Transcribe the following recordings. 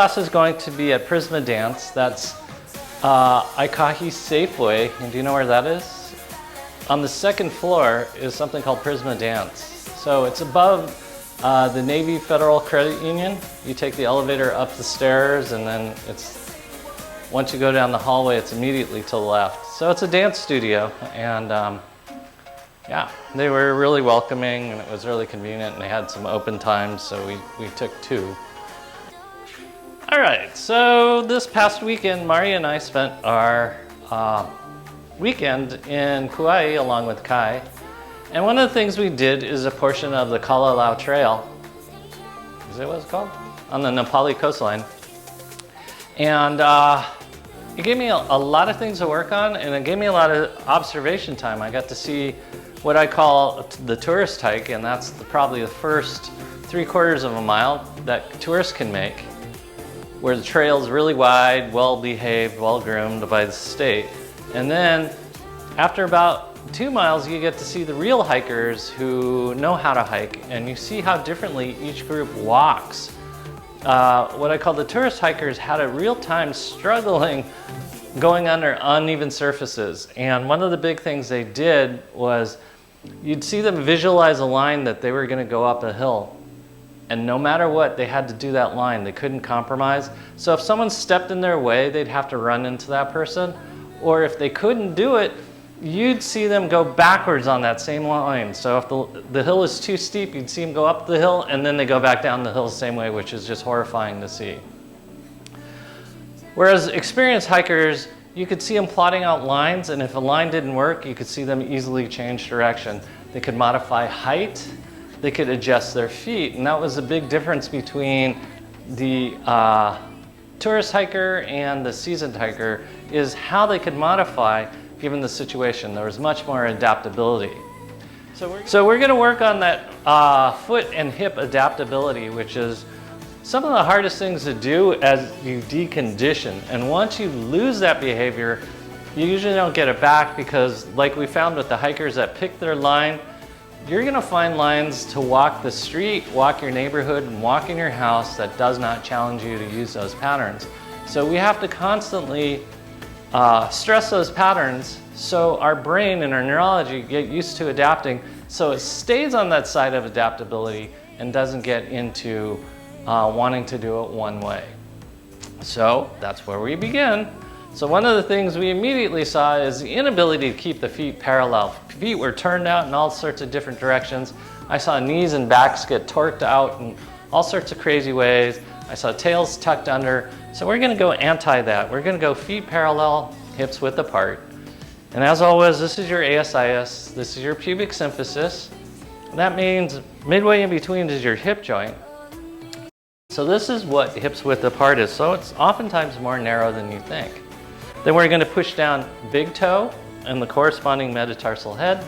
class is going to be at Prisma Dance. That's Aikahi Safeway, and do you know where that is? On the second floor is something called Prisma Dance. So it's above the Navy Federal Credit Union. You take the elevator up the stairs, and then once you go down the hallway, it's immediately to the left. So it's a dance studio, and yeah, they were really welcoming, and it was really convenient, and they had some open times, so we took 2. All right, so this past weekend, Mari and I spent our weekend in Kauai along with Kai. And one of the things we did is a portion of the Kalalau Trail. Is that what it's called? On the Nepali coastline. And it gave me a lot of things to work on, and it gave me a lot of observation time. I got to see what I call the tourist hike, and that's probably the first 3/4 of a mile that tourists can make, where the trail's really wide, well-behaved, well-groomed by the state. And then after about 2 miles, you get to see the real hikers who know how to hike, and you see how differently each group walks. What I call the tourist hikers had a real time struggling going under uneven surfaces. And one of the big things they did was you'd see them visualize a line that they were going to go up a hill. And no matter what, they had to do that line. They couldn't compromise. So if someone stepped in their way, they'd have to run into that person. Or if they couldn't do it, you'd see them go backwards on that same line. So if the hill is too steep, you'd see them go up the hill, and then they go back down the hill the same way, which is just horrifying to see. Whereas experienced hikers, you could see them plotting out lines, and if a line didn't work, you could see them easily change direction. They could modify height, they could adjust their feet, and that was a big difference between the tourist hiker and the seasoned hiker, is how they could modify given the situation. There was much more adaptability. So we're going to work on that foot and hip adaptability, which is some of the hardest things to do as you decondition. And once you lose that behavior, you usually don't get it back, because like we found with the hikers that picked their line, you're going to find lines to walk the street, walk your neighborhood, and walk in your house that does not challenge you to use those patterns. So we have to constantly stress those patterns so our brain and our neurology get used to adapting, so it stays on that side of adaptability and doesn't get into wanting to do it one way. So that's where we begin. So one of the things we immediately saw is the inability to keep the feet parallel. Feet were turned out in all sorts of different directions. I saw knees and backs get torqued out in all sorts of crazy ways. I saw tails tucked under. So we're gonna go anti that. We're gonna go feet parallel, hips width apart. And as always, this is your ASIS. This is your pubic symphysis. That means midway in between is your hip joint. So this is what hips width apart is. So it's oftentimes more narrow than you think. Then we're going to push down big toe and the corresponding metatarsal head,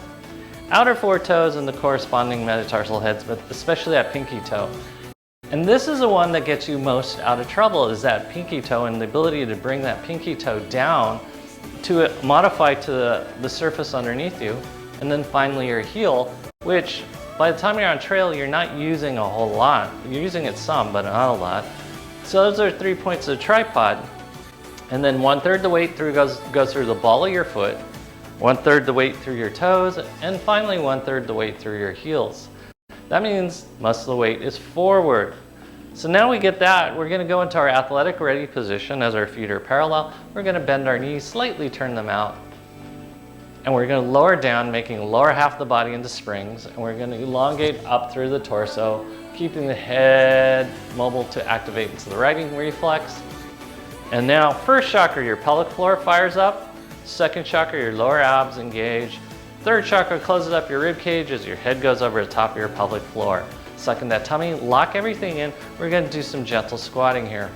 outer 4 toes and the corresponding metatarsal heads, but especially that pinky toe. And this is the one that gets you most out of trouble, is that pinky toe, and the ability to bring that pinky toe down to modify to the surface underneath you. And then finally your heel, which by the time you're on trail, you're not using a whole lot. You're using it some, but not a lot. So those are 3 points of the tripod. And then 1/3 the weight goes through the ball of your foot, 1/3 the weight through your toes, and finally 1/3 the weight through your heels. That means most of the weight is forward. So now we get that, we're going to go into our athletic ready position as our feet are parallel. We're going to bend our knees, slightly turn them out. And we're going to lower down, making the lower half of the body into springs. And we're going to elongate up through the torso, keeping the head mobile to activate into the righting reflex. And now, first chakra, your pelvic floor fires up. Second chakra, your lower abs engage. Third chakra closes up your rib cage as your head goes over the top of your pelvic floor. Sucking that tummy, lock everything in. We're going to do some gentle squatting here.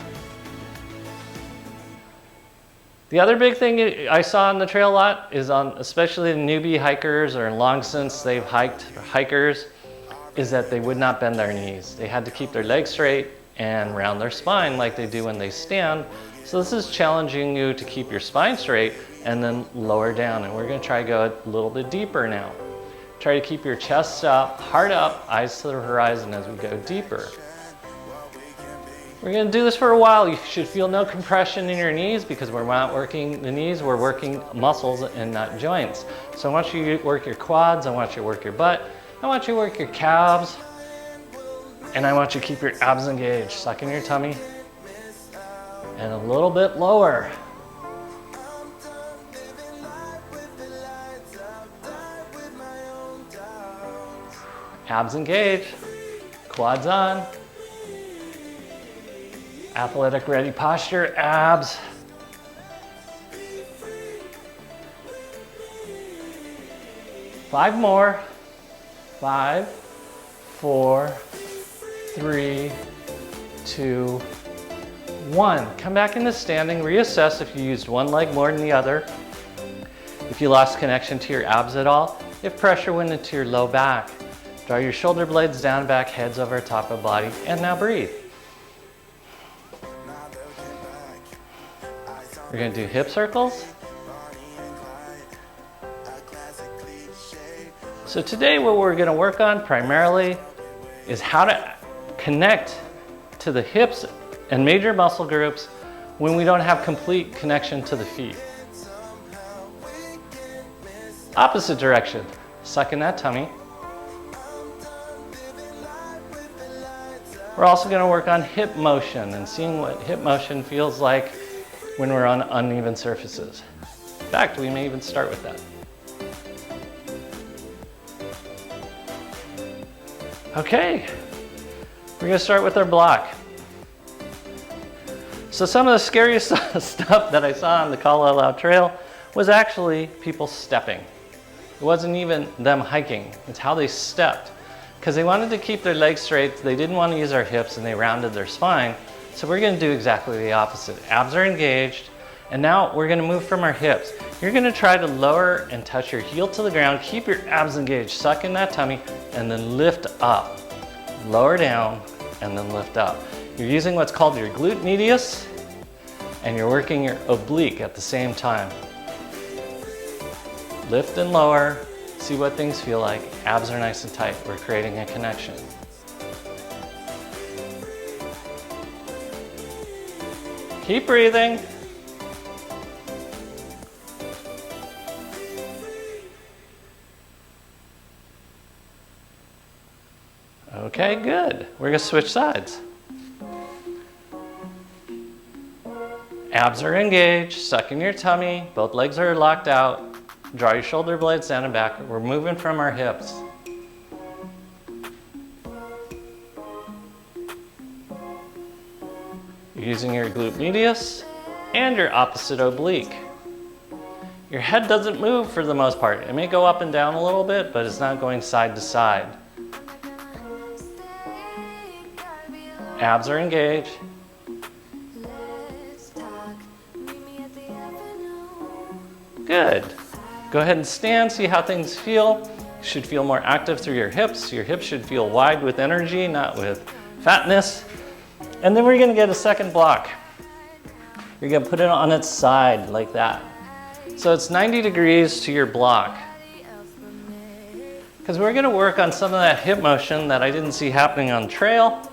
The other big thing I saw on the trail a lot is on especially the newbie hikers or long since they've hiked hikers, is that they would not bend their knees. They had to keep their legs straight and round their spine like they do when they stand. So this is challenging you to keep your spine straight and then lower down. And we're going to try to go a little bit deeper now. Try to keep your chest up, heart up, eyes to the horizon as we go deeper. We're gonna do this for a while. You should feel no compression in your knees because we're not working the knees, we're working muscles and not joints. So I want you to work your quads, I want you to work your butt, I want you to work your calves, and I want you to keep your abs engaged. Suck in your tummy, and a little bit lower. Abs engaged, quads on. Athletic ready posture, abs. Five more. 5, 4, 3, 2, 1. Come back into standing, reassess if you used one leg more than the other, if you lost connection to your abs at all, if pressure went into your low back. Draw your shoulder blades down, back, heads over top of body, and now breathe. We're going to do hip circles. So today what we're going to work on primarily is how to connect to the hips and major muscle groups when we don't have complete connection to the feet. Opposite direction. Suck in that tummy. We're also going to work on hip motion and seeing what hip motion feels like when we're on uneven surfaces. In fact, we may even start with that. Okay, we're going to start with our block. So some of the scariest stuff that I saw on the Colorado Trail was actually people stepping. It wasn't even them hiking, it's how they stepped. Because they wanted to keep their legs straight, they didn't want to use their hips, and they rounded their spine. So we're going to do exactly the opposite. Abs are engaged, and now we're going to move from our hips. You're going to try to lower and touch your heel to the ground, keep your abs engaged, suck in that tummy, and then lift up. Lower down, and then lift up. You're using what's called your glute medius, and you're working your oblique at the same time. Lift and lower, see what things feel like. Abs are nice and tight. We're creating a connection. Keep breathing. Okay, good. We're going to switch sides. Abs are engaged, suck in your tummy, both legs are locked out. Draw your shoulder blades down and back. We're moving from our hips. You're using your glute medius and your opposite oblique. Your head doesn't move for the most part. It may go up and down a little bit, but it's not going side to side. Abs are engaged. Good. Go ahead and stand, see how things feel. You should feel more active through your hips. Your hips should feel wide with energy, not with fatness. And then we're gonna get a second block. You're gonna put it on its side like that. So it's 90 degrees to your block. Because we're gonna work on some of that hip motion that I didn't see happening on trail.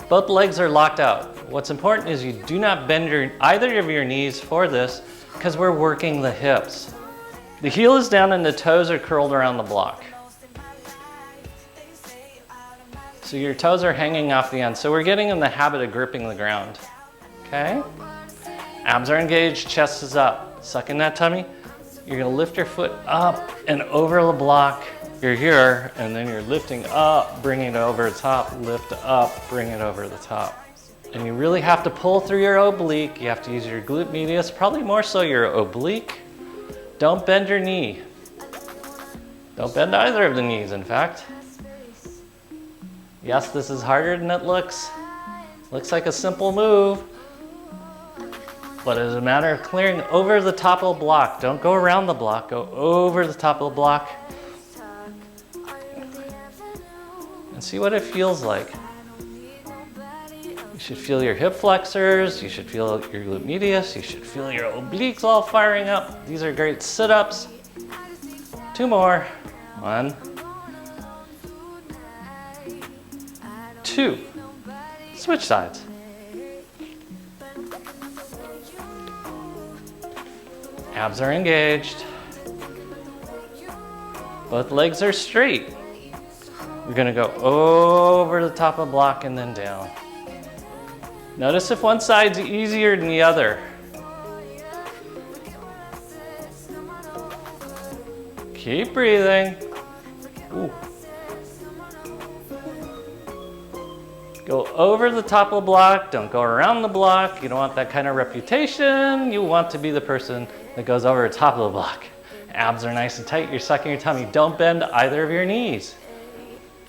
Both legs are locked out. What's important is you do not bend either of your knees for this because we're working the hips. The heel is down and the toes are curled around the block. So your toes are hanging off the end. So we're getting in the habit of gripping the ground. Okay? Abs are engaged, chest is up. Suck in that tummy. You're gonna lift your foot up and over the block. You're here, and then you're lifting up, bringing it over the top, lift up, bring it over the top. And you really have to pull through your oblique. You have to use your glute medius, probably more so your oblique. Don't bend your knee. Don't bend either of the knees, in fact. Yes, this is harder than it looks. Looks like a simple move, but it's a matter of clearing over the top of the block. Don't go around the block, go over the top of the block. And see what it feels like. You should feel your hip flexors, you should feel your glute medius, you should feel your obliques all firing up. These are great sit-ups. 2 more. 1, 2. Switch sides. Abs are engaged. Both legs are straight. We're gonna go over the top of the block and then down. Notice if one side's easier than the other. Keep breathing. Ooh. Go over the top of the block, don't go around the block. You don't want that kind of reputation. You want to be the person that goes over the top of the block. Abs are nice and tight, you're sucking your tummy. Don't bend either of your knees.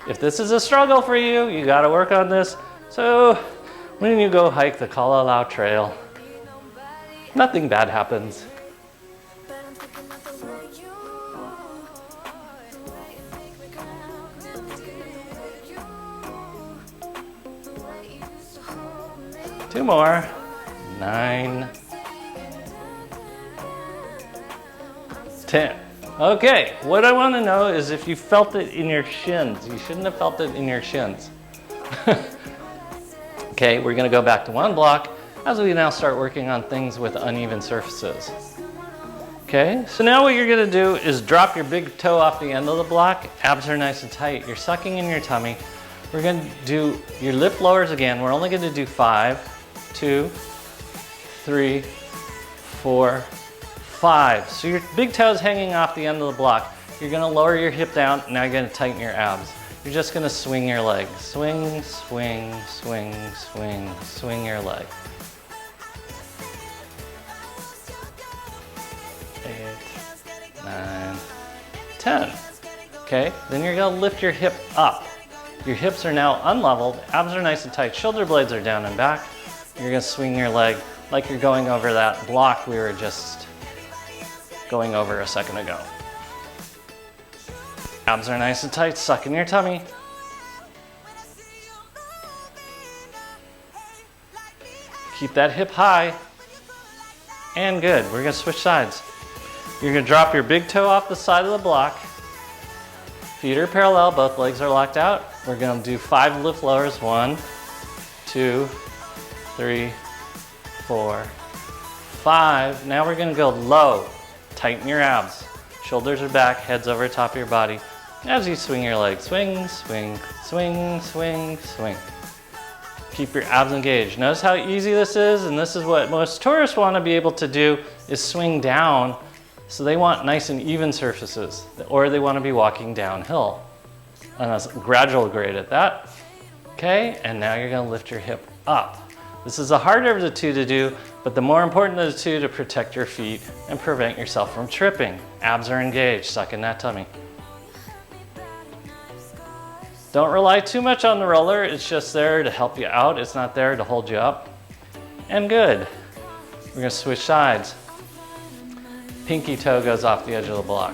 If this is a struggle for you, you gotta work on this. So when you go hike the Kalalau Trail, nothing bad happens. Two more. 9, 10. Okay, what I want to know is if you felt it in your shins. You shouldn't have felt it in your shins. Okay, we're going to go back to one block as we now start working on things with uneven surfaces. Okay, so now what you're going to do is drop your big toe off the end of the block. Abs are nice and tight. You're sucking in your tummy. We're going to do your lift lowers again. We're only going to do 5, 2, 3, 4, 5. So your big toe's hanging off the end of the block. You're gonna lower your hip down, now you're gonna tighten your abs. You're just gonna swing your leg. Swing, swing, swing, swing, swing your leg. 8, 9, 10. Okay, then you're gonna lift your hip up. Your hips are now unleveled, abs are nice and tight, shoulder blades are down and back. You're gonna swing your leg like you're going over that block we were just going over a second ago. Abs are nice and tight, suck in your tummy. Keep that hip high. And good, we're gonna switch sides. You're gonna drop your big toe off the side of the block. Feet are parallel, both legs are locked out. We're gonna do 5 lift lowers. 1, 2, 3, 4, 5. Now we're gonna go low. Tighten your abs. Shoulders are back, head's over top of your body. As you swing your legs, swing, swing, swing, swing, swing. Keep your abs engaged. Notice how easy this is, and this is what most tourists want to be able to do, is swing down. So they want nice and even surfaces, or they want to be walking downhill on a gradual grade at that. Okay, and now you're gonna lift your hip up. This is the harder of the two to do, but the more important of the two to protect your feet and prevent yourself from tripping. Abs are engaged, suck in that tummy. Don't rely too much on the roller, it's just there to help you out. It's not there to hold you up. And good. We're gonna switch sides. Pinky toe goes off the edge of the block.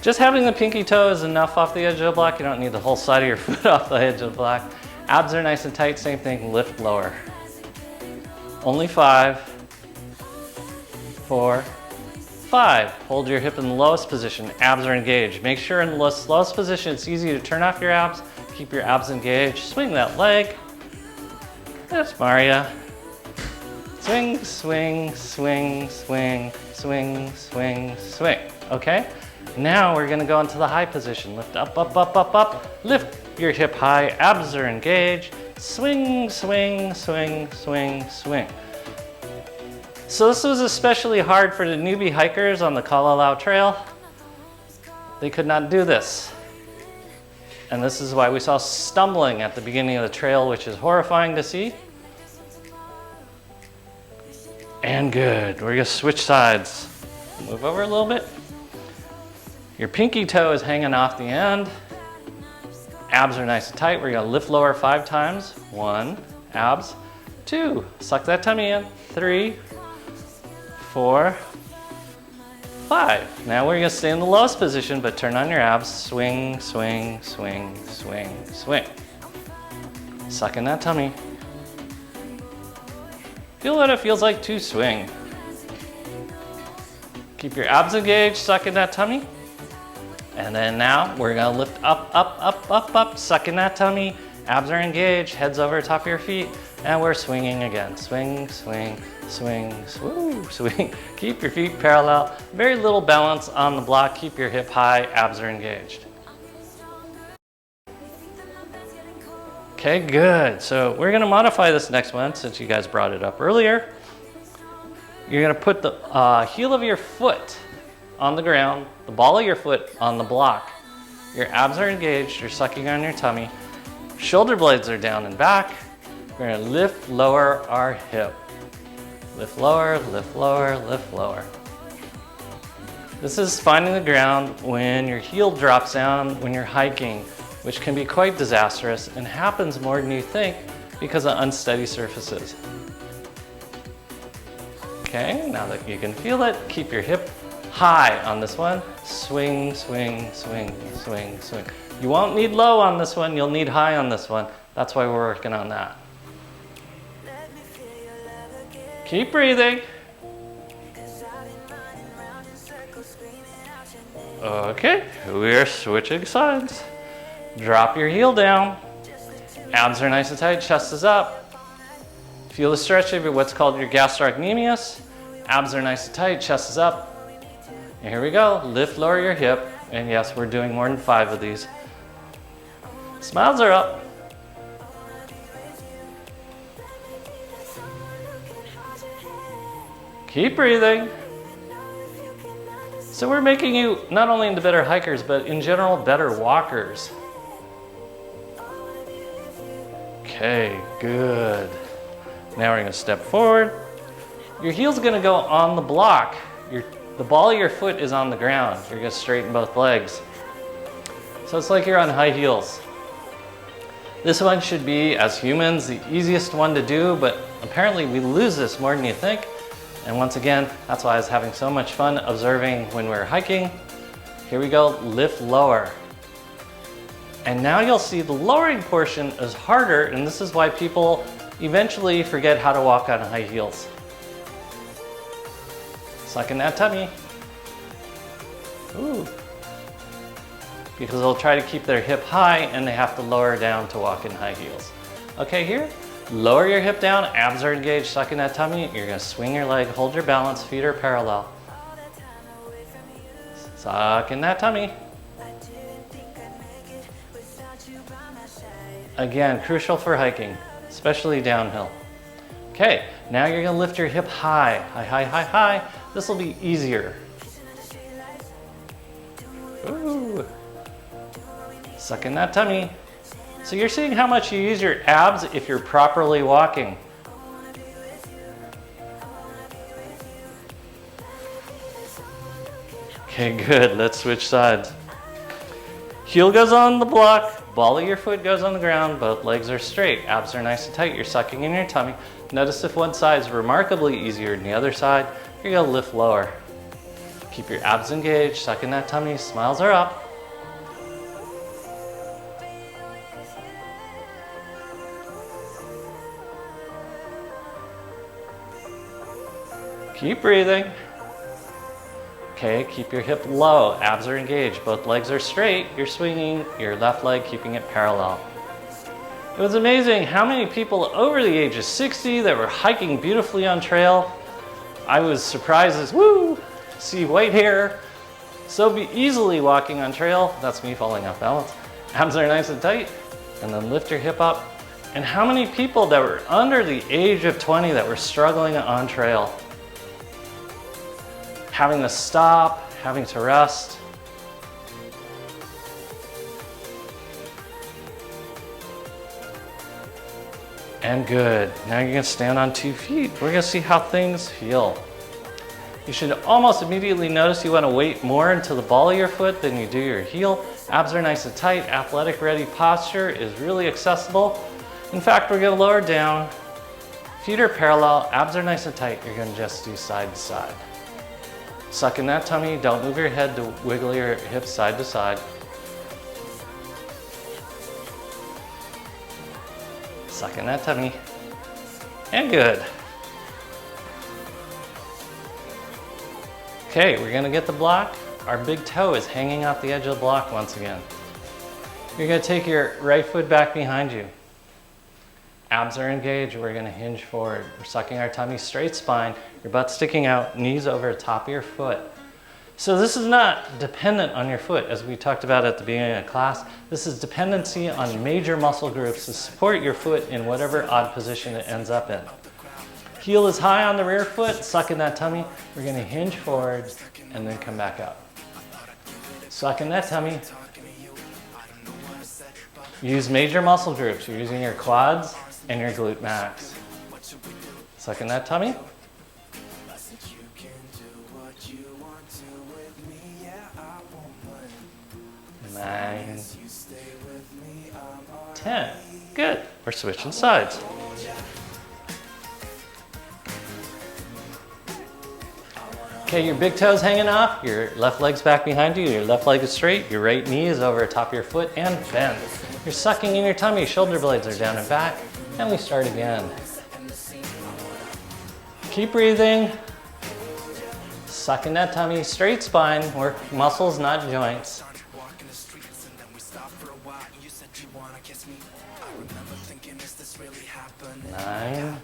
Just having the pinky toe is enough off the edge of the block. You don't need the whole side of your foot off the edge of the block. Abs are nice and tight, same thing, lift lower. Only 5, 4, 5. Hold your hip in the lowest position, abs are engaged. Make sure in the lowest position it's easy to turn off your abs, keep your abs engaged. Swing that leg. That's Maria. Swing, swing, swing, swing, swing, swing, swing. Okay? Now we're gonna go into the high position. Lift up, up, up, up, up. Lift your hip high, abs are engaged. Swing, swing, swing, swing, swing. So this was especially hard for the newbie hikers on the Kalalau Trail. They could not do this. And this is why we saw stumbling at the beginning of the trail, which is horrifying to see. And good, we're gonna switch sides. Move over a little bit. Your pinky toe is hanging off the end. Abs are nice and tight. We're gonna lift lower 5 times. 1, abs. 2, suck that tummy in. 3, 4, 5. Now we're gonna stay in the lowest position, but turn on your abs. Swing, swing, swing, swing, swing. Suck in that tummy. Feel what it feels like to swing. Keep your abs engaged, suck in that tummy. And then now we're gonna lift up, up, up, up, up, suck in that tummy, Abs are engaged, head's over top of your feet, and we're swinging again. Swing, swing, swing, swing. Keep your feet parallel. Very little balance on the block. Keep your hip high, abs are engaged. Okay, good. So we're gonna modify this next one since you guys brought it up earlier. You're gonna put the heel of your foot on the ground, the ball of your foot on the block. Your abs are engaged, you're sucking on your tummy. Shoulder blades are down and back. We're gonna lift, lower our hip. Lift lower, lift lower, lift lower. This is finding the ground when your heel drops down when you're hiking, which can be quite disastrous and happens more than you think because of unsteady surfaces. Okay, now that you can feel it, keep your hip high on this one. Swing, swing, swing, swing, swing. You won't need low on this one, you'll need high on this one. That's why we're working on that. Keep breathing. Okay, we're switching sides. Drop your heel down. Abs are nice and tight, chest is up. Feel the stretch of what's called your gastrocnemius. Abs are nice and tight, chest is up. And here we go, lift, lower your hip. And yes, we're doing more than 5 of these. Smiles are up. Keep breathing. So we're making you not only into better hikers, but in general, better walkers. Okay, good. Now we're gonna step forward. Your heel's gonna go on the block. The ball of your foot is on the ground. You're gonna straighten both legs. So it's like you're on high heels. This one should be, as humans, the easiest one to do, but apparently we lose this more than you think. And once again, that's why I was having so much fun observing when we were hiking. Here we go, lift lower. And now you'll see the lowering portion is harder, and this is why people eventually forget how to walk on high heels. Suck in that tummy. Ooh. Because they'll try to keep their hip high and they have to lower down to walk in high heels. Okay, here, lower your hip down, abs are engaged, suck in that tummy. You're gonna swing your leg, hold your balance, feet are parallel. Suck in that tummy. Again, crucial for hiking, especially downhill. Okay, now you're gonna lift your hip high, high, high, high, high. This will be easier. Ooh. Suck in that tummy. So you're seeing how much you use your abs if you're properly walking. Okay, good, let's switch sides. Heel goes on the block, ball of your foot goes on the ground, both legs are straight, abs are nice and tight, you're sucking in your tummy. Notice if one side is remarkably easier than the other side, you're gonna lift lower. Keep your abs engaged, suck in that tummy, smiles are up. Keep breathing. Okay, keep your hip low, abs are engaged, both legs are straight, you're swinging your left leg, keeping it parallel. It was amazing how many people over the age of 60 that were hiking beautifully on trail. I was surprised as, woo, see white hair, so easily walking on trail. That's me falling off balance. Abs are nice and tight, and then lift your hip up. And how many people that were under the age of 20 that were struggling on trail? Having to stop, having to rest. And good. Now you're gonna stand on 2 feet. We're gonna see how things feel. You should almost immediately notice you wanna weight more into the ball of your foot than you do your heel. Abs are nice and tight. Athletic ready posture is really accessible. In fact, we're gonna lower down. Feet are parallel, abs are nice and tight. You're gonna just do side to side. Suck in that tummy, don't move your head to wiggle your hips side to side. Suck in that tummy. And good. Okay, we're gonna get the block. Our big toe is hanging off the edge of the block once again. You're gonna take your right foot back behind you. Abs are engaged, we're gonna hinge forward. We're sucking our tummy, straight spine, your butt sticking out, knees over the top of your foot. So this is not dependent on your foot, as we talked about at the beginning of class. This is dependency on major muscle groups to support your foot in whatever odd position it ends up in. Heel is high on the rear foot, sucking that tummy. We're gonna hinge forward and then come back up. Sucking that tummy. Use major muscle groups. You're using your quads and your glute max. Sucking that tummy. 9, 10. Good. We're switching sides. Okay, your big toe's hanging off, your left leg's back behind you, your left leg is straight, your right knee is over the top of your foot and bend. You're sucking in your tummy, shoulder blades are down and back, and we start again. Keep breathing. Sucking that tummy, straight spine, work muscles, not joints. 9,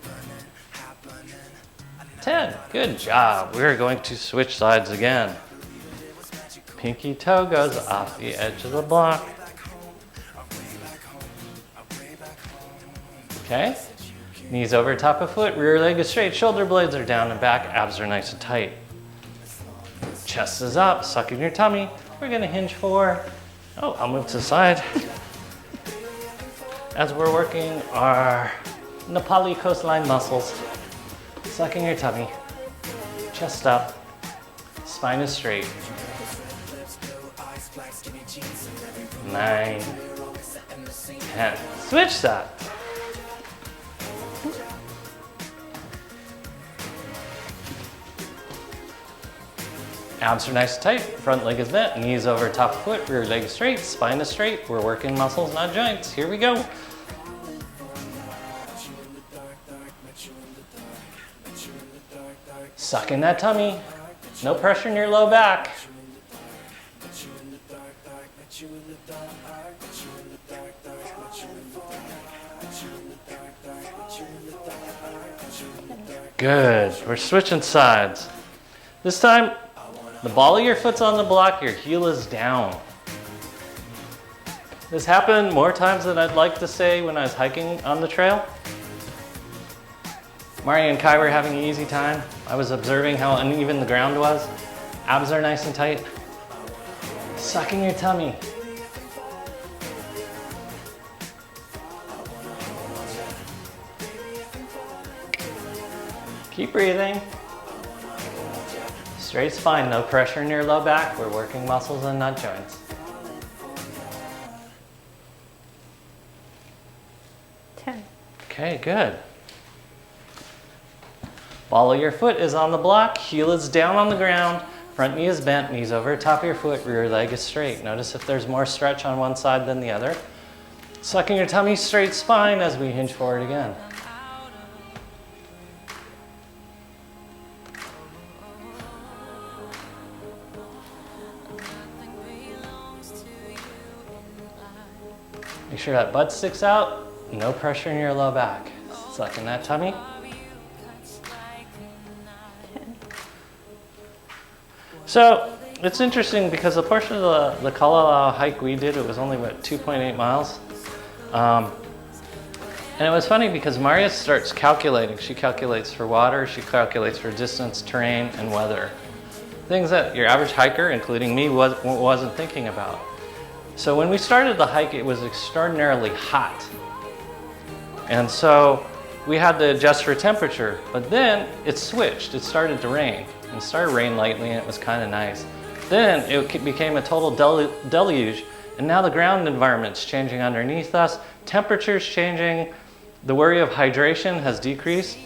10. Good job. We're going to switch sides again. Pinky toe goes off the edge of the block. Okay. Knees over top of foot, rear leg is straight, shoulder blades are down and back, abs are nice and tight. Chest is up, sucking your tummy. We're gonna hinge forward. Oh, I'll move to the side. As we're working our Nepali coastline muscles. Sucking your tummy, chest up, spine is straight. 9, 10. Switch that. Abs are nice and tight, front leg is bent, knees over top foot, rear leg straight, spine is straight. We're working muscles, not joints. Here we go. Sucking that tummy, no pressure in your low back. Good, we're switching sides. This time, the ball of your foot's on the block, your heel is down. This happened more times than I'd like to say when I was hiking on the trail. Mari and Kai were having an easy time. I was observing how uneven the ground was. Abs are nice and tight. Sucking your tummy. Keep breathing. Straight spine, no pressure in your low back. We're working muscles and not joints. 10. Okay, good. Ball of your foot is on the block, heel is down on the ground, front knee is bent, knees over top of your foot, rear leg is straight. Notice if there's more stretch on one side than the other. Sucking your tummy, straight spine as we hinge forward again. Make sure that butt sticks out, no pressure in your low back. Sucking that tummy. So it's interesting because the portion of the Kalalau hike we did, it was only about 2.8 miles. And it was funny because Maria starts calculating. She calculates for water, she calculates for distance, terrain, and weather. Things that your average hiker, including me, wasn't thinking about. So when we started the hike, it was extraordinarily hot. And so we had to adjust for temperature, but then it switched. It started to rain. It started to rain lightly and it was kind of nice. Then it became a total deluge, and now the ground environment's changing underneath us. Temperature's changing. The worry of hydration has decreased.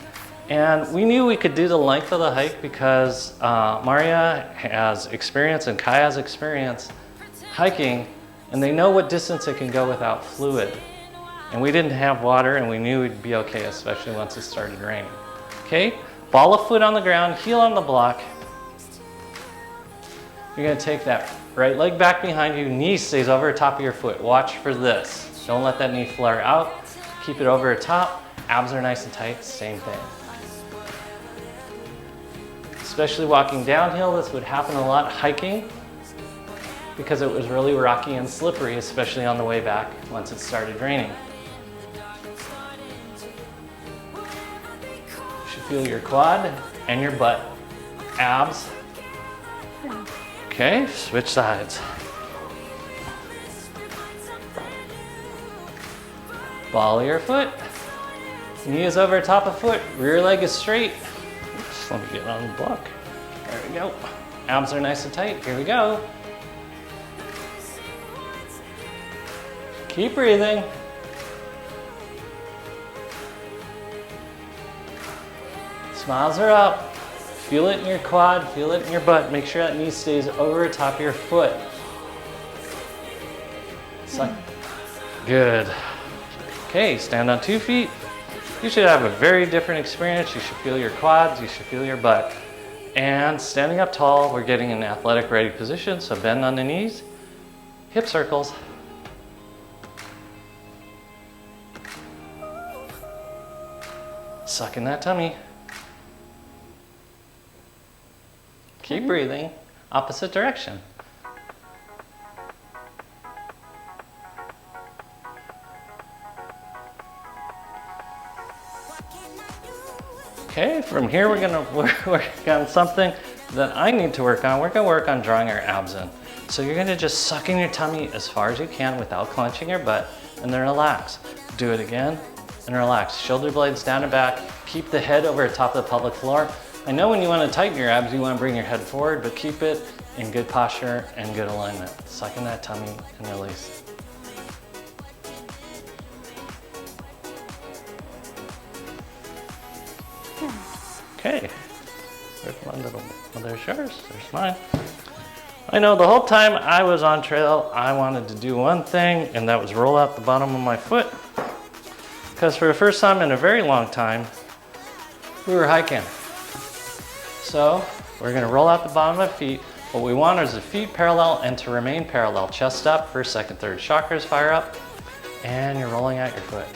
And we knew we could do the length of the hike because Maria has experience and Kai has experience hiking, and they know what distance it can go without fluid. And we didn't have water, and we knew we'd be okay, especially once it started raining. Okay, ball of foot on the ground, heel on the block. You're gonna take that right leg back behind you, knee stays over the top of your foot. Watch for this. Don't let that knee flare out. Keep it over the top. Abs are nice and tight, same thing. Especially walking downhill, this would happen a lot hiking because it was really rocky and slippery, especially on the way back once it started raining. You should feel your quad and your butt. Abs. Okay, switch sides. Ball of your foot. Knee is over top of foot, rear leg is straight. Oops, let me get on the block. There we go. Abs are nice and tight. Here we go. Keep breathing. Smiles are up. Feel it in your quad, feel it in your butt. Make sure that knee stays over top of your foot. Good. Okay, stand on 2 feet. You should have a very different experience. You should feel your quads, you should feel your butt. And standing up tall, we're getting in an athletic ready position, so bend on the knees, hip circles. Suck in that tummy. Keep breathing, opposite direction. Okay, from here we're gonna work on something that I need to work on. We're gonna work on drawing our abs in. So you're gonna just suck in your tummy as far as you can without clenching your butt, and then relax. Do it again, and relax. Shoulder blades down and back. Keep the head over the top of the pelvic floor. I know when you want to tighten your abs, you want to bring your head forward, but keep it in good posture and good alignment. Suck in that tummy and release. Okay, there's one little, well, there's yours, there's mine. I know the whole time I was on trail, I wanted to do one thing, and that was roll out the bottom of my foot. Because for the first time in a very long time, we were hiking. So we're gonna roll out the bottom of the feet. What we want is the feet parallel and to remain parallel. Chest up, first, second, third chakras fire up, and you're rolling out your foot.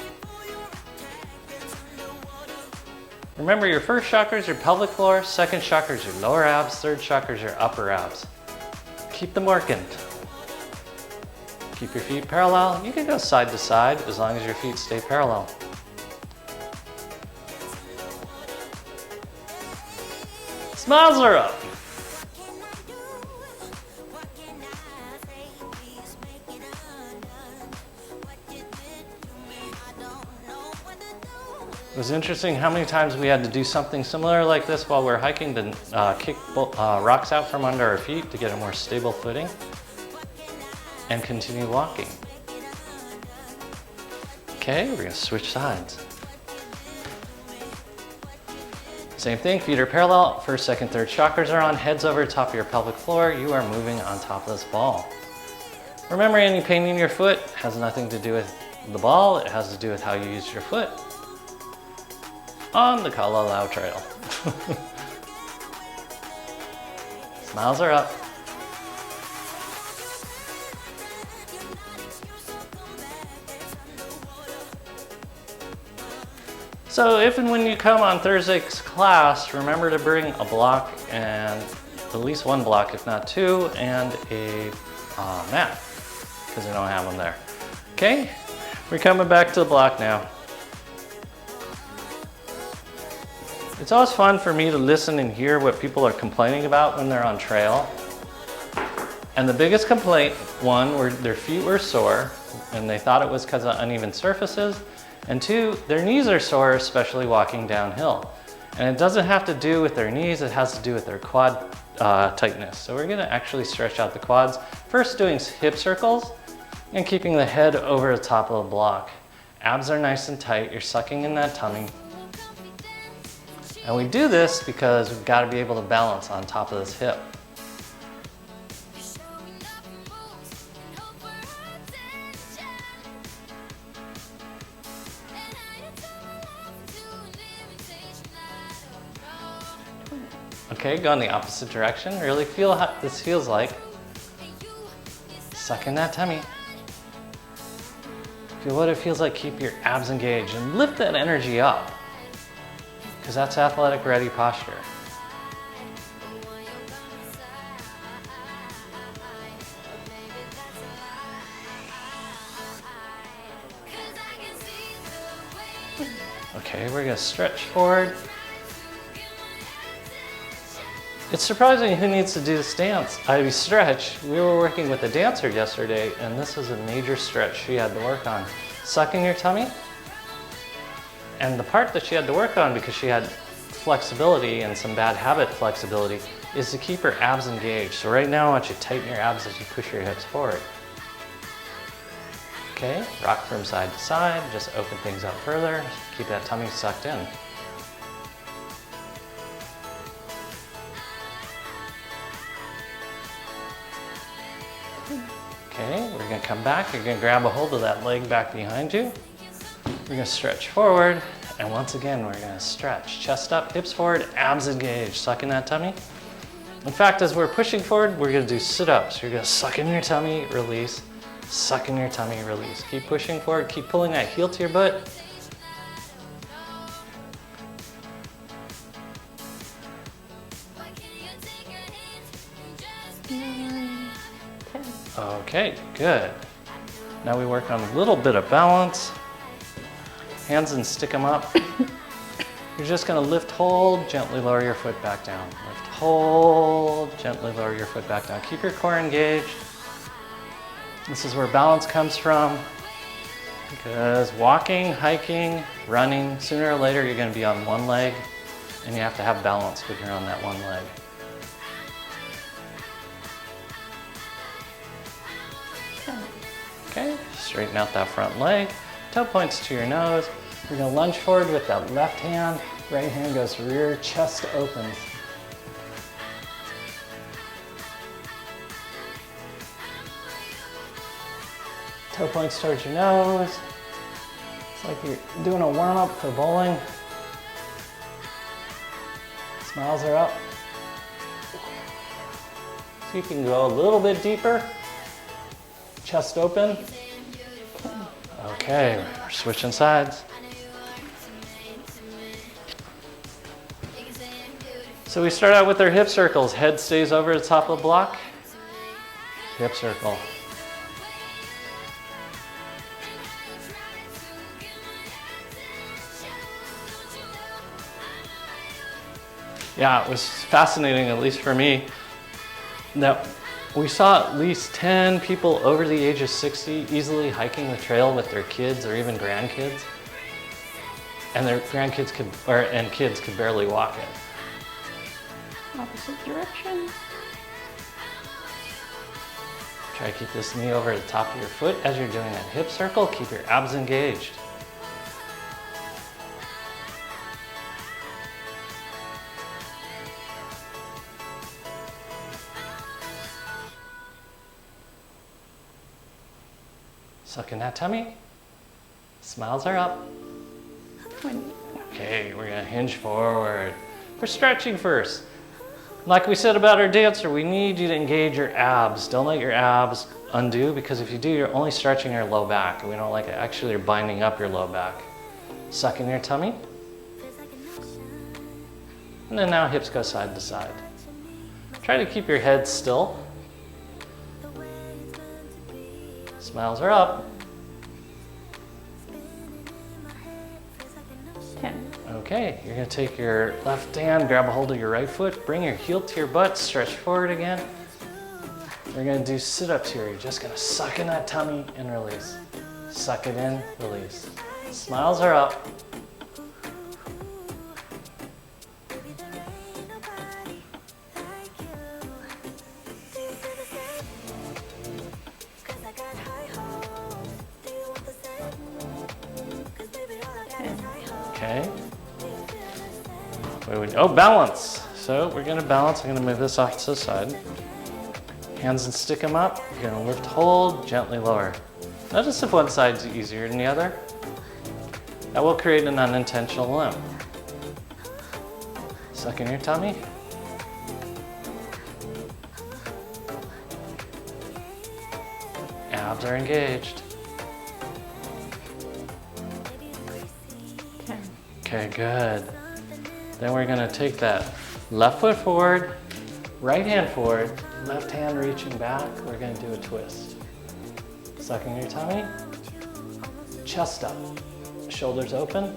Remember, your first chakra is your pelvic floor, second chakra is your lower abs, third chakra is your upper abs. Keep them working. Keep your feet parallel. You can go side to side as long as your feet stay parallel. Smiles are up. It was interesting how many times we had to do something similar like this while we're hiking to kick rocks out from under our feet to get a more stable footing and continue walking. Okay, we're gonna switch sides. Same thing, feet are parallel, first, second, third chakras are on, head's over the top of your pelvic floor, you are moving on top of this ball. Remember, any pain in your foot has nothing to do with the ball, it has to do with how you use your foot on the Kalalau Trail. Smiles are up. So if and when you come on Thursday's class, remember to bring a block and at least one block, if not two, and a mat, because we don't have them there. Okay, we're coming back to the block now. It's always fun for me to listen and hear what people are complaining about when they're on trail. And the biggest complaint, one, were their feet were sore, and they thought it was because of uneven surfaces. And two, their knees are sore, especially walking downhill. And it doesn't have to do with their knees, it has to do with their quad tightness. So we're gonna actually stretch out the quads. First doing hip circles and keeping the head over the top of the block. Abs are nice and tight, you're sucking in that tummy. And we do this because we've gotta be able to balance on top of this hip. Okay, go in the opposite direction. Really feel how this feels like. Suck in that tummy. Feel what it feels like, keep your abs engaged and lift that energy up, because that's athletic ready posture. Okay, we're gonna stretch forward. It's surprising who needs to do this dance. Stretch. We were working with a dancer yesterday, and this is a major stretch she had to work on. Sucking your tummy. And the part that she had to work on, because she had flexibility and some bad habit flexibility, is to keep her abs engaged. So right now I want you to tighten your abs as you push your hips forward. Okay, rock from side to side, just open things up further. Keep that tummy sucked in. Okay, we're gonna come back. You're gonna grab a hold of that leg back behind you. We're gonna stretch forward, and once again, we're gonna stretch. Chest up, hips forward, abs engaged. Suck in that tummy. In fact, as we're pushing forward, we're gonna do sit-ups. You're gonna suck in your tummy, release. Suck in your tummy, release. Keep pushing forward, keep pulling that heel to your butt. Okay, good. Now we work on a little bit of balance. Hands and stick them up. You're just gonna lift, hold, gently lower your foot back down. Lift, hold, gently lower your foot back down. Keep your core engaged. This is where balance comes from, because walking, hiking, running, sooner or later you're gonna be on one leg, and you have to have balance when you're on that one leg. Okay, straighten out that front leg. Toe points to your nose. We're gonna lunge forward with that left hand. Right hand goes rear, chest opens. Toe points towards your nose. It's like you're doing a warm-up for bowling. Smiles are up. So you can go a little bit deeper. Chest open. Okay, we're switching sides. So we start out with our hip circles. Head stays over the top of the block. Hip circle. Yeah, it was fascinating, at least for me, that we saw at least 10 people over the age of 60 easily hiking the trail with their kids or even grandkids. And their grandkids and kids could barely walk it. Opposite direction. Try to keep this knee over the top of your foot as you're doing that hip circle. Keep your abs engaged. Suck in that tummy. Smiles are up. Okay, we're gonna hinge forward. We're stretching first. Like we said about our dancer, we need you to engage your abs. Don't let your abs undo, because if you do, you're only stretching your low back, and we don't like it. Actually, you're binding up your low back. Suck in your tummy. And then now hips go side to side. Try to keep your head still. Smiles are up. 10. Okay, you're gonna take your left hand, grab a hold of your right foot, bring your heel to your butt, stretch forward again. We're gonna do sit-ups here. You're just gonna suck in that tummy and release. Suck it in, release. Smiles are up. Okay. Oh, balance. So we're gonna balance. I'm gonna move this off to the side. Hands and stick them up. You're gonna lift, hold, gently lower. Notice if one side's easier than the other. That will create an unintentional limp. Suck in your tummy. Abs are engaged. Okay, good. Then we're gonna take that left foot forward, right hand forward, left hand reaching back. We're gonna do a twist. Sucking your tummy, chest up, shoulders open.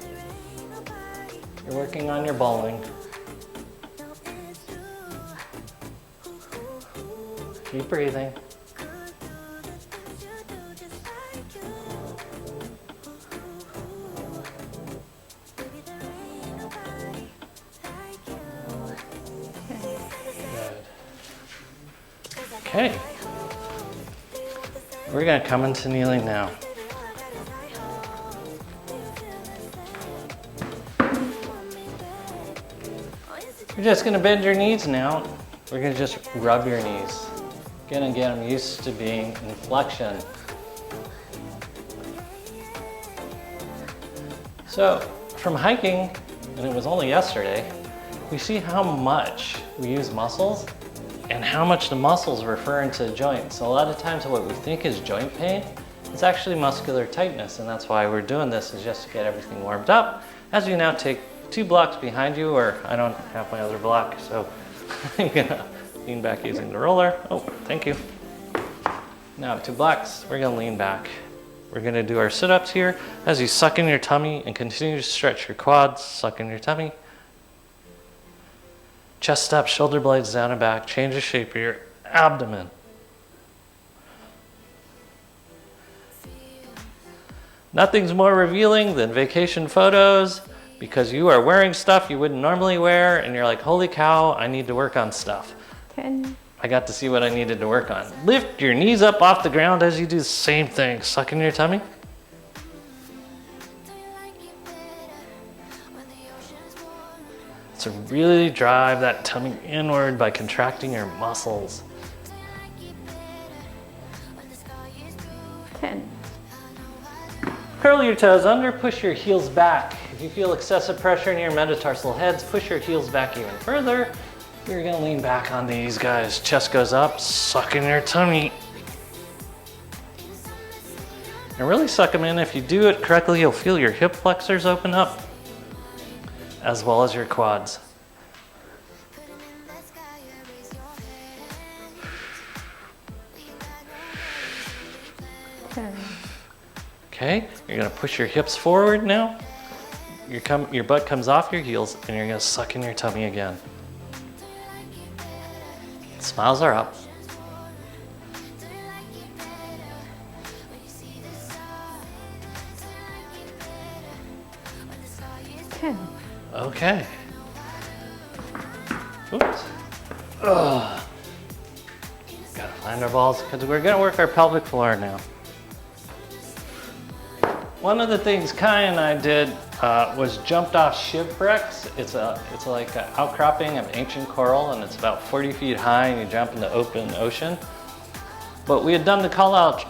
You're working on your bowling. Keep breathing. Okay. We're gonna come into kneeling now. You're just gonna bend your knees now. We're gonna just rub your knees. Gonna get them used to being in flexion. So from hiking, and it was only yesterday, we see how much we use muscles and how much the muscles refer into joints. So a lot of times what we think is joint pain, it's actually muscular tightness, and that's why we're doing this, is just to get everything warmed up. As you now take 2 blocks behind you, or I don't have my other block, so I'm gonna lean back using the roller. Oh, thank you. Now 2 blocks, we're gonna lean back. We're gonna do our sit-ups here as you suck in your tummy and continue to stretch your quads, suck in your tummy. Chest up, shoulder blades down and back. Change the shape of your abdomen. Nothing's more revealing than vacation photos, because you are wearing stuff you wouldn't normally wear and you're like, holy cow, I need to work on stuff. 10. I got to see what I needed to work on. Lift your knees up off the ground as you do the same thing. Suck in your tummy. So really drive that tummy inward by contracting your muscles. 10. Curl your toes under, push your heels back. If you feel excessive pressure in your metatarsal heads, push your heels back even further. You're gonna lean back on these guys. Chest goes up, suck in your tummy. And really suck them in. If you do it correctly, you'll feel your hip flexors open up, as well as your quads. Okay, you're gonna push your hips forward now. Your butt comes off your heels and you're gonna suck in your tummy again. Smiles are up. Okay. Oops. Ugh. Gotta find our balls, because we're gonna work our pelvic floor now. One of the things Kai and I did was jumped off shipwrecks. It's like an outcropping of ancient coral, and it's about 40 feet high, and you jump in the open ocean. But we had done the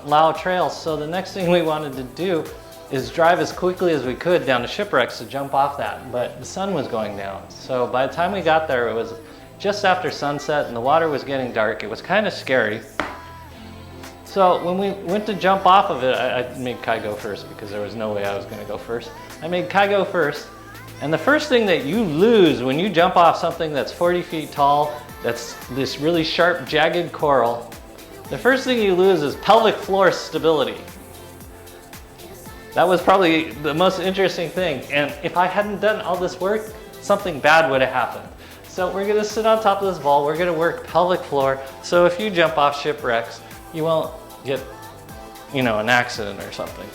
Lao Trail, so the next thing we wanted to do is drive as quickly as we could down to shipwrecks to jump off that. But the sun was going down, so by the time we got there, it was just after sunset, and the water was getting dark. It was kind of scary. So when we went to jump off of it, I made Kai go first because there was no way I was going to go first. I made Kai go first, and the first thing that you lose when you jump off something that's 40 feet tall, that's this really sharp, jagged coral, the first thing you lose is pelvic floor stability. That was probably the most interesting thing, and if I hadn't done all this work, something bad would have happened. So we're going to sit on top of this ball, we're going to work pelvic floor, so if you jump off shipwrecks, you won't get, an accident or something.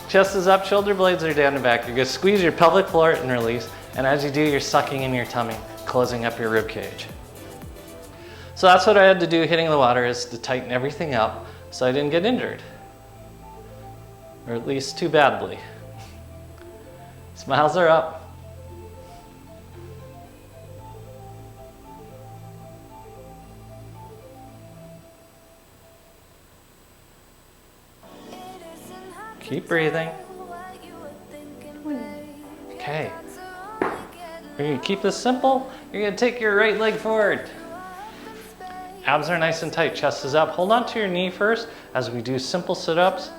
Chest is up, shoulder blades are down and back. You're gonna squeeze your pelvic floor and release, and as you do, you're sucking in your tummy, closing up your rib cage. So that's what I had to do hitting the water, is to tighten everything up so I didn't get injured. Or at least too badly. Smiles are up. Keep breathing. Okay. You're gonna keep this simple. You're gonna take your right leg forward. Abs are nice and tight, chest is up. Hold on to your knee first as we do simple sit-ups.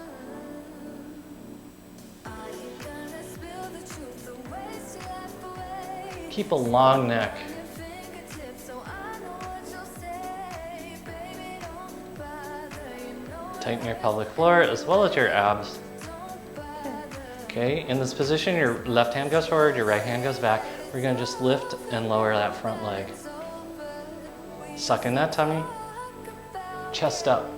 keep a long neck. Tighten your pelvic floor as well as your abs. Okay, in this position, your left hand goes forward, your right hand goes back. We're gonna just lift and lower that front leg. Suck in that tummy, chest up.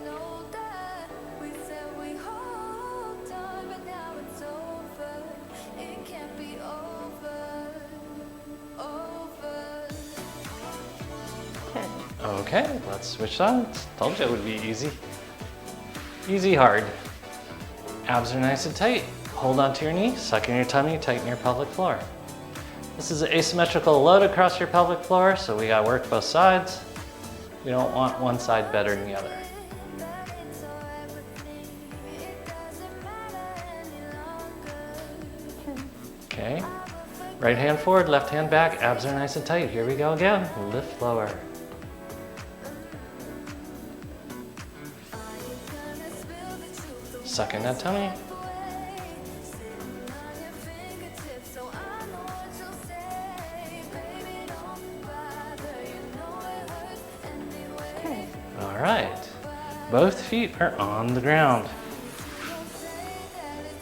Okay, let's switch sides. Told you it would be easy. Easy hard. Abs are nice and tight. Hold onto your knee, suck in your tummy, tighten your pelvic floor. This is an asymmetrical load across your pelvic floor, so we gotta work both sides. We don't want one side better than the other. Okay, right hand forward, left hand back, abs are nice and tight. Here we go again, lift lower. Suck in that tummy. All right, both feet are on the ground.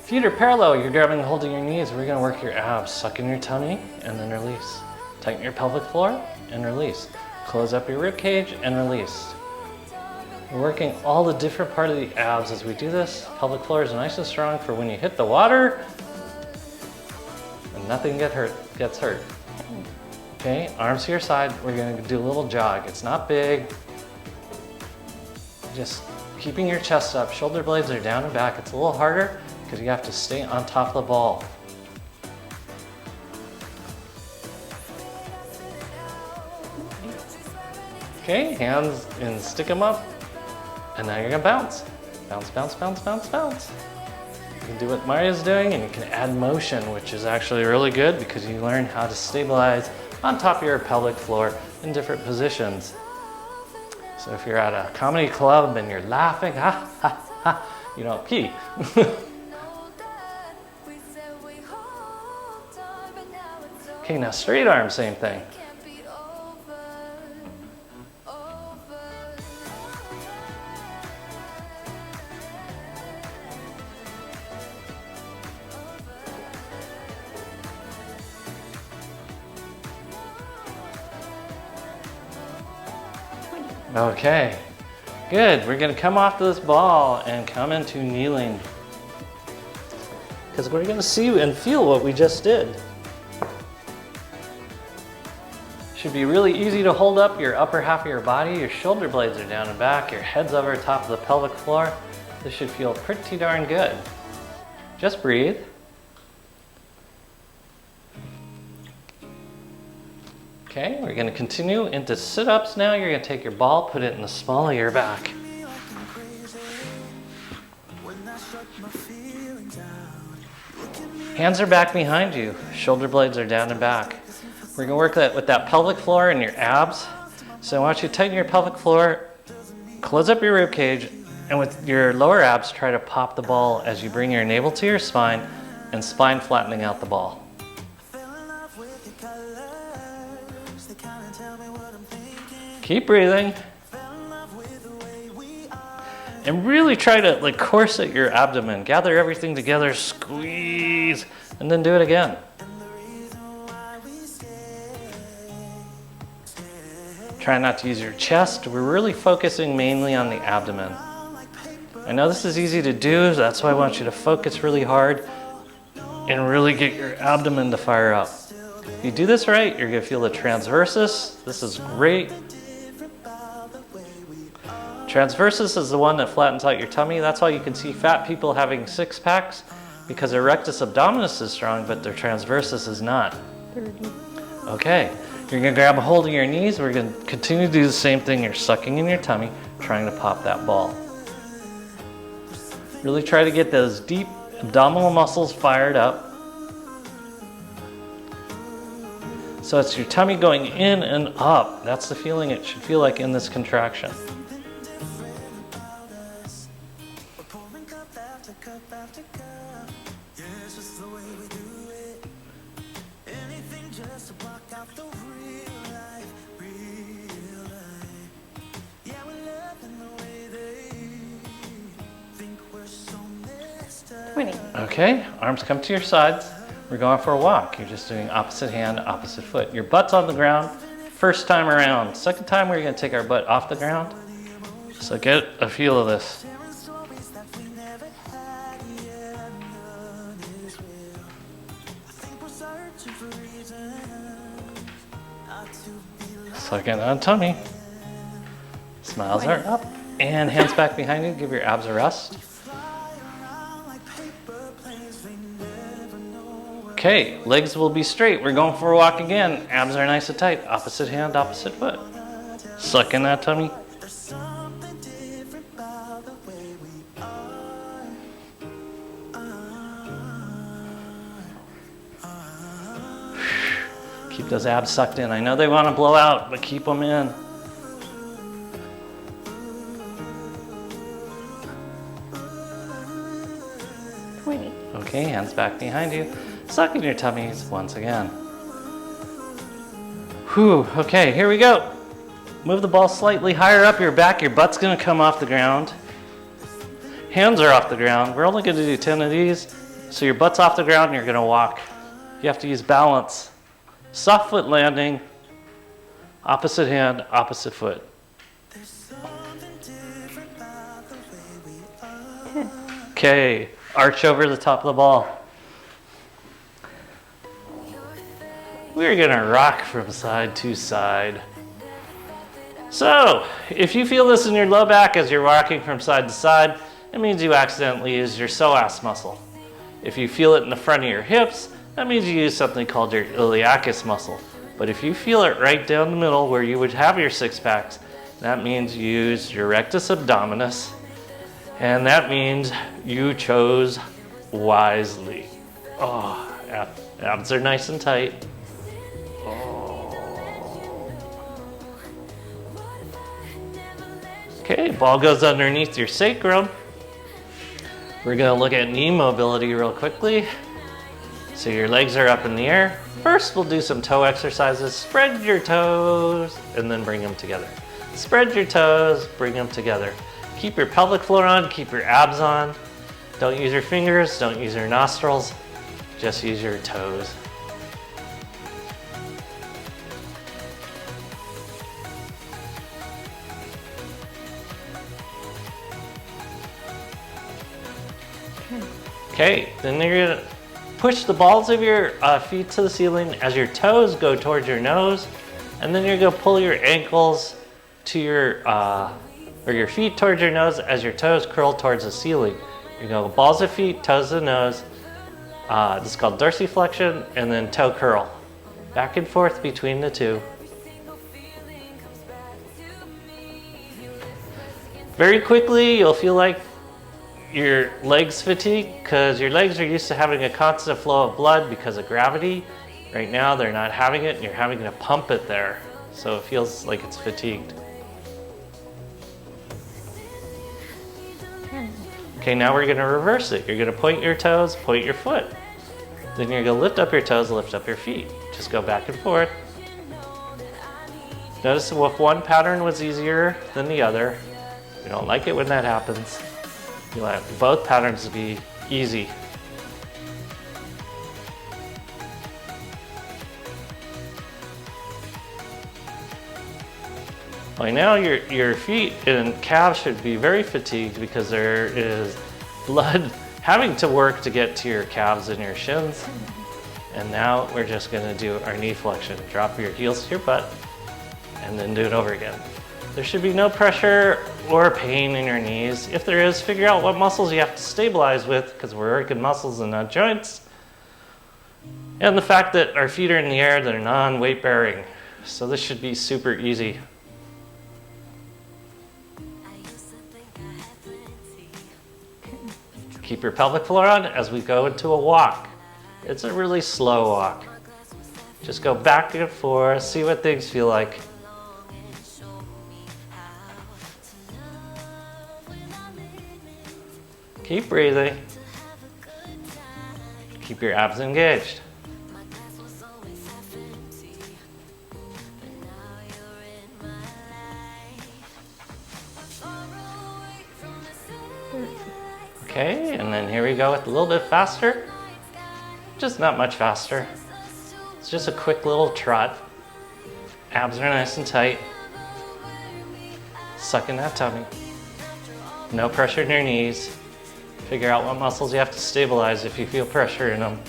Feet are parallel, you're grabbing and holding your knees. We're gonna work your abs. Suck in your tummy and then release. Tighten your pelvic floor and release. Close up your rib cage and release. We're working all the different part of the abs as we do this. Pelvic floor is nice and strong for when you hit the water and nothing gets hurt. Okay, arms to your side. We're gonna do a little jog. It's not big. Just keeping your chest up. Shoulder blades are down and back. It's a little harder because you have to stay on top of the ball. Okay, hands and stick them up. And now you're gonna bounce. Bounce, bounce, bounce, bounce, bounce. You can do what Maria's doing and you can add motion, which is actually really good because you learn how to stabilize on top of your pelvic floor in different positions. So if you're at a comedy club and you're laughing, ha, ha, ha, you don't pee. Okay, now straight arm, same thing. Okay, good. We're gonna come off this ball and come into kneeling because we're gonna see and feel what we just did. Should be really easy to hold up your upper half of your body. Your shoulder blades are down and back. Your head's over top of the pelvic floor. This should feel pretty darn good. Just breathe. Okay, we're gonna continue into sit-ups now. You're gonna take your ball, put it in the small of your back. Hands are back behind you. Shoulder blades are down and back. We're gonna work that with that pelvic floor and your abs. So I want you to tighten your pelvic floor, close up your rib cage, and with your lower abs, try to pop the ball as you bring your navel to your spine and spine flattening out the ball. Keep breathing. And really try to corset your abdomen. Gather everything together, squeeze, and then do it again. Try not to use your chest. We're really focusing mainly on the abdomen. I know this is easy to do, so that's why I want you to focus really hard and really get your abdomen to fire up. If you do this right, you're gonna feel the transversus. This is great. Transversus is the one that flattens out your tummy. That's why you can see fat people having six packs because their rectus abdominis is strong, but their transversus is not. Okay. You're gonna grab a hold of your knees. We're gonna continue to do the same thing. You're sucking in your tummy, trying to pop that ball. Really try to get those deep abdominal muscles fired up. So it's your tummy going in and up. That's the feeling it should feel like in this contraction. Okay, arms come to your sides. We're going for a walk. You're just doing opposite hand, opposite foot. Your butt's on the ground. First time around. Second time we're gonna take our butt off the ground. So get a feel of this. Second on tummy. Smiles are up. And hands back behind you. Give your abs a rest. Okay, legs will be straight. We're going for a walk again. Abs are nice and tight. Opposite hand, opposite foot. Suck in that tummy. Keep those abs sucked in. I know they want to blow out, but keep them in. Okay, hands back behind you. Suck in your tummies once again. Whew, okay, here we go. Move the ball slightly higher up your back. Your butt's gonna come off the ground. Hands are off the ground. We're only gonna do 10 of these. So your butt's off the ground and you're gonna walk. You have to use balance. Soft foot landing. Opposite hand, opposite foot. Okay, arch over the top of the ball. We're gonna rock from side to side. So, if you feel this in your low back as you're rocking from side to side, it means you accidentally used your psoas muscle. If you feel it in the front of your hips, that means you use something called your iliacus muscle. But if you feel it right down the middle where you would have your six packs, that means you used your rectus abdominis, and that means you chose wisely. Oh, abs are nice and tight. Okay, ball goes underneath your sacrum. We're gonna look at knee mobility real quickly. So your legs are up in the air. First, we'll do some toe exercises. Spread your toes and then bring them together. Spread your toes, bring them together. Keep your pelvic floor on, keep your abs on. Don't use your fingers, don't use your nostrils, just use your toes. Okay, then you're gonna push the balls of your feet to the ceiling as your toes go towards your nose, and then you're gonna pull your ankles to your, or your feet towards your nose as your toes curl towards the ceiling. You're gonna go balls of feet, toes to nose. This is called dorsiflexion, and then toe curl. Back and forth between the two. Very quickly, you'll feel like your legs fatigue because your legs are used to having a constant flow of blood because of gravity. Right now they're not having it and you're having to pump it there. So it feels like it's fatigued. Okay, now we're gonna reverse it. You're gonna point your toes, point your foot. Then you're gonna lift up your toes, lift up your feet. Just go back and forth. Notice if one pattern was easier than the other. You don't like it when that happens. You want both patterns to be easy. By now your feet and calves should be very fatigued because there is blood having to work to get to your calves and your shins. And now we're just gonna do our knee flexion. Drop your heels to your butt and then do it over again. There should be no pressure or pain in your knees. If there is, figure out what muscles you have to stabilize with because we're working muscles and not joints. And the fact that our feet are in the air, they're non-weight bearing. So this should be super easy. Keep your pelvic floor on as we go into a walk. It's a really slow walk. Just go back and forth, see what things feel like. Keep breathing. Keep your abs engaged. Okay, and then here we go with a little bit faster. Just not much faster. It's just a quick little trot. Abs are nice and tight. Suck in that tummy. No pressure in your knees. Figure out what muscles you have to stabilize if you feel pressure in them.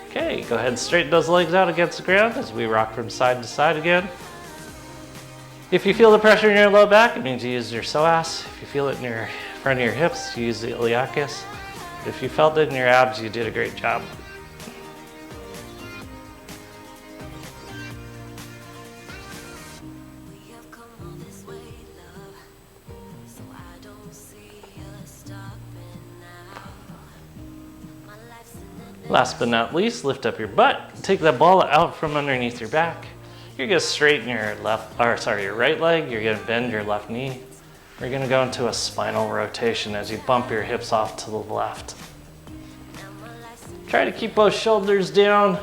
Okay, go ahead and straighten those legs out against the ground as we rock from side to side again. If you feel the pressure in your low back, it means you use your psoas. If you feel it in your front of your hips, you use the iliacus. If you felt it in your abs, you did a great job. Last but not least, lift up your butt. Take that ball out from underneath your back. You're gonna straighten your your right leg. You're gonna bend your left knee. We're gonna go into a spinal rotation as you bump your hips off to the left. Try to keep both shoulders down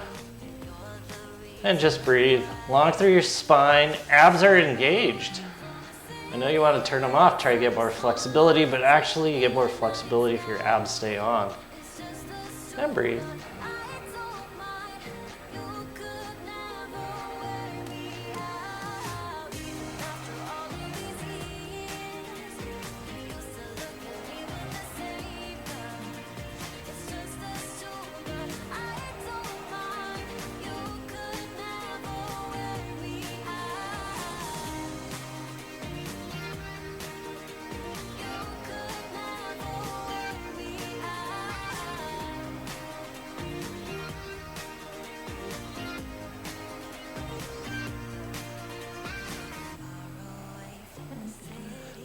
and just breathe. Long through your spine, abs are engaged. I know you wanna turn them off, try to get more flexibility, but actually you get more flexibility if your abs stay on. And breathe.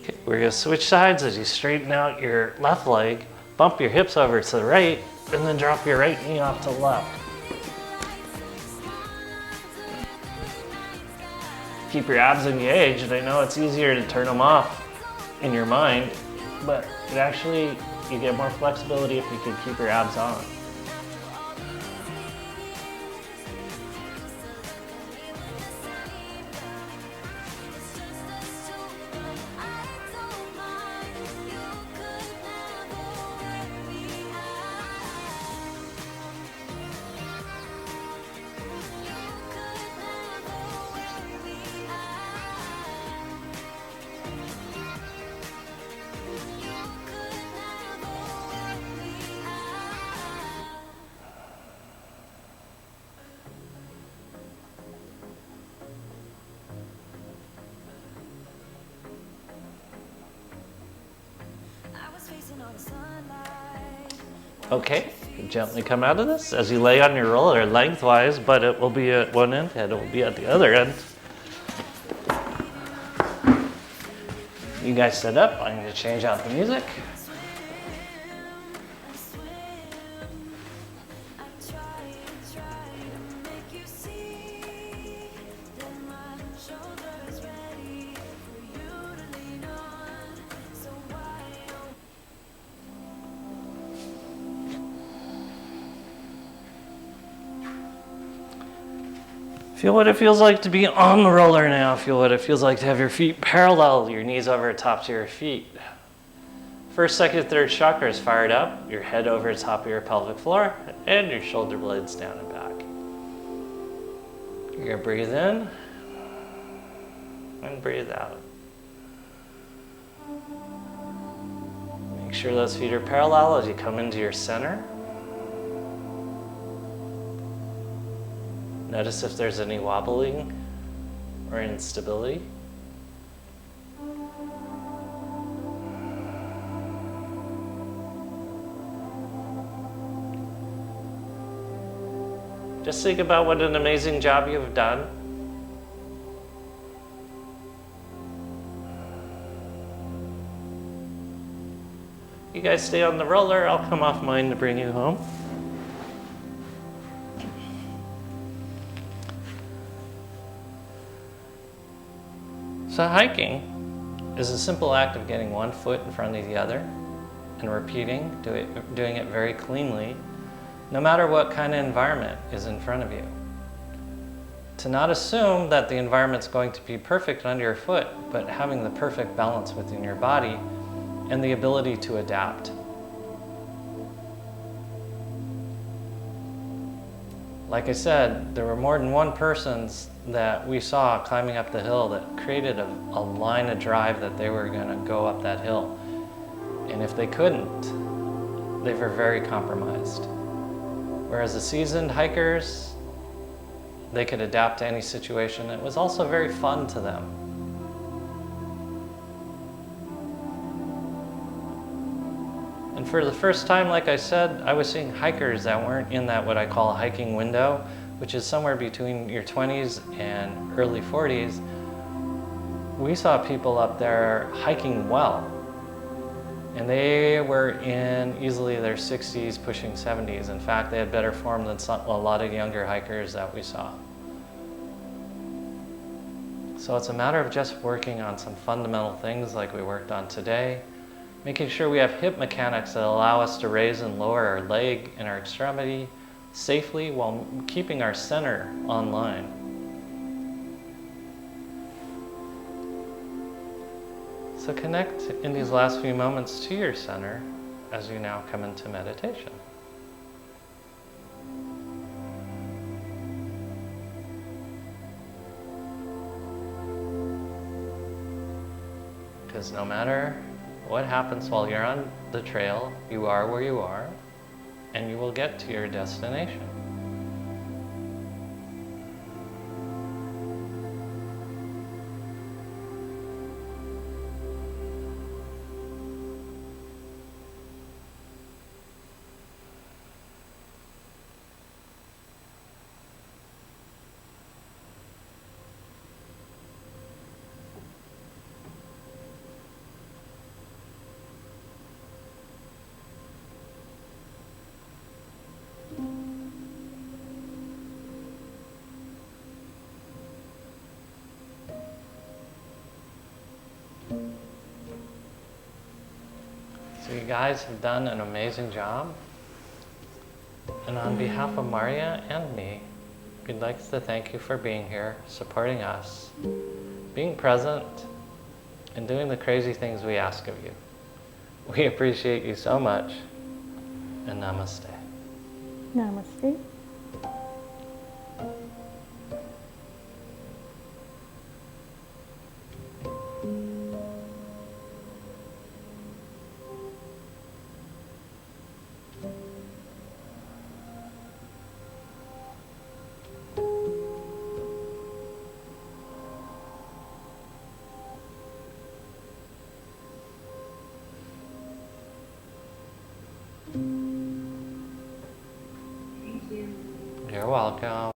Okay, we're gonna switch sides as you straighten out your left leg, bump your hips over to the right, and then drop your right knee off to the left. Keep your abs engaged. I know it's easier to turn them off in your mind, but it actually, you get more flexibility if you can keep your abs on. Okay, gently come out of this as you lay on your roller lengthwise, but it will be at one end and it will be at the other end. You guys set up, I'm going to change out the music. Feel what it feels like to be on the roller now. Feel what it feels like to have your feet parallel, your knees over the top of your feet. First, second, third chakra is fired up. Your head over the top of your pelvic floor and your shoulder blades down and back. You're gonna breathe in and breathe out. Make sure those feet are parallel as you come into your center. Notice if there's any wobbling or instability. Just think about what an amazing job you've done. You guys stay on the roller, I'll come off mine to bring you home. So hiking is a simple act of getting one foot in front of the other and repeating, doing it very cleanly, no matter what kind of environment is in front of you. To not assume that the environment's going to be perfect under your foot, but having the perfect balance within your body and the ability to adapt. Like I said, there were more than one persons that we saw climbing up the hill that created a line of drive that they were going to go up that hill. And if they couldn't, they were very compromised. Whereas the seasoned hikers, they could adapt to any situation. It was also very fun to them. And for the first time, like I said, I was seeing hikers that weren't in that what I call a hiking window, which is somewhere between your 20s and early 40s. We saw people up there hiking well. And they were in easily their 60s, pushing 70s. In fact, they had better form than a lot of younger hikers that we saw. So it's a matter of just working on some fundamental things like we worked on today, making sure we have hip mechanics that allow us to raise and lower our leg and our extremity safely while keeping our center online. So connect in these last few moments to your center as you now come into meditation. Because no matter what happens while you're on the trail, you are where you are, and you will get to your destination. So you guys have done an amazing job. And on behalf of Maria and me, we'd like to thank you for being here, supporting us, being present, and doing the crazy things we ask of you. We appreciate you so much, and namaste. Namaste. You're welcome.